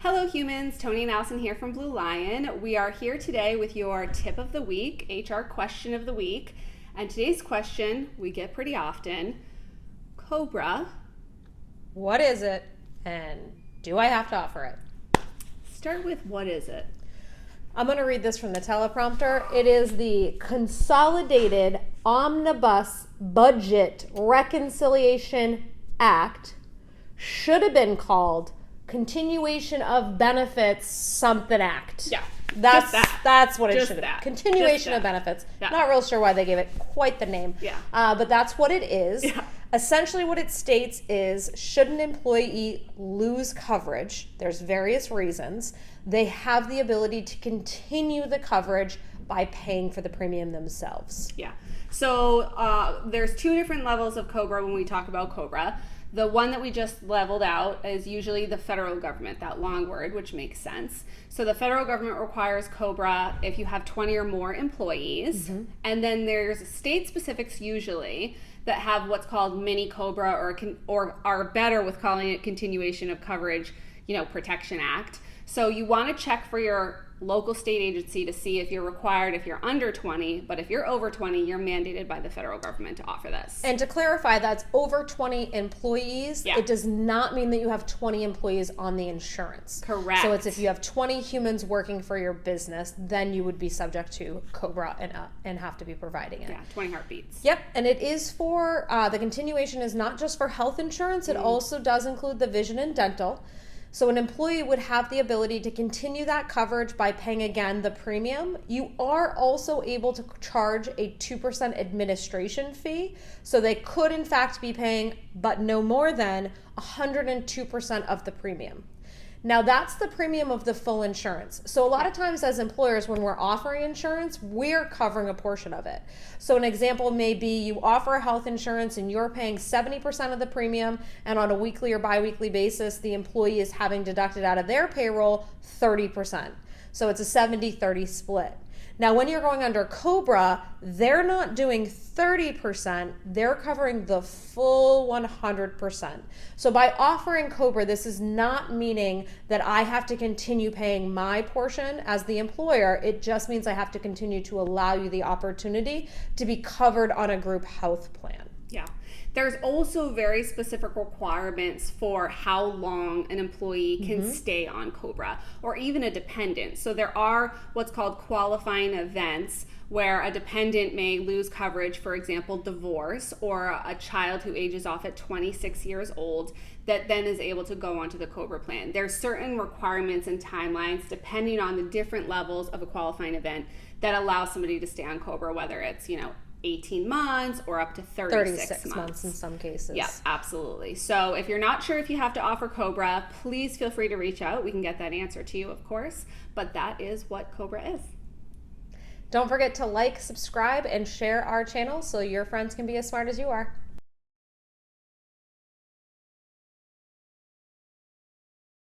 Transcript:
Hello humans, Toni and Alison here from Bluelion. We are here today with your tip of the week, HR question of the week. And today's question we get pretty often, COBRA. What is it and do I have to offer it? Start with what is it? I'm going to read this from the teleprompter. It is the Consolidated Omnibus Budget Reconciliation Act. Should have been called Continuation of Benefits Something Act. Yeah. That's what it Just should have that. been. Continuation Just that. of benefits. Yeah. Not real sure why they gave it quite the name. Yeah. But that's what it is. Yeah. Essentially what it states is, should an employee lose coverage, there's various reasons, they have the ability to continue the coverage by paying for the premium themselves. Yeah. So there's two different levels of COBRA when we talk about COBRA. The one that we just leveled out is usually the federal government, that long word, which makes sense. So the federal government requires COBRA if you have 20 or more employees. Mm-hmm. And then there's state specifics usually that have what's called mini COBRA or are better with calling it continuation of coverage, Protection Act. So you want to check for your local state agency to see if you're required if you're under 20, but if you're over 20, you're mandated by the federal government to offer this. And to clarify, that's over 20 employees. Yeah. It does not mean that you have 20 employees on the insurance. Correct. So it's if you have 20 humans working for your business, then you would be subject to COBRA and have to be providing it. Yeah, 20 heartbeats. Yep, and it is for, the continuation is not just for health insurance, it also does include the vision and dental. So an employee would have the ability to continue that coverage by paying, again, the premium. You are also able to charge a 2% administration fee. So they could, in fact, be paying, but no more than 102% of the premium. Now, that's the premium of the full insurance. So a lot of times as employers, when we're offering insurance, we're covering a portion of it. So an example may be you offer health insurance and you're paying 70% of the premium, and on a weekly or biweekly basis, the employee is having deducted out of their payroll 30%. So it's a 70-30 split. Now, when you're going under COBRA, they're not doing 30%, they're covering the full 100%. So by offering COBRA, this is not meaning that I have to continue paying my portion as the employer. It just means I have to continue to allow you the opportunity to be covered on a group health plan. Yeah. There's also very specific requirements for how long an employee can stay on COBRA or even a dependent. So there are what's called qualifying events where a dependent may lose coverage, for example, divorce, or a child who ages off at 26 years old that then is able to go onto the COBRA plan. There's certain requirements and timelines depending on the different levels of a qualifying event that allow somebody to stay on COBRA, whether it's, 18 months or up to 36 months in some cases. Yeah, absolutely. So if you're not sure if you have to offer COBRA, please feel free to reach out. We can get that answer to you, of course. But that is what COBRA is. Don't forget to like, subscribe, and share our channel so your friends can be as smart as you are.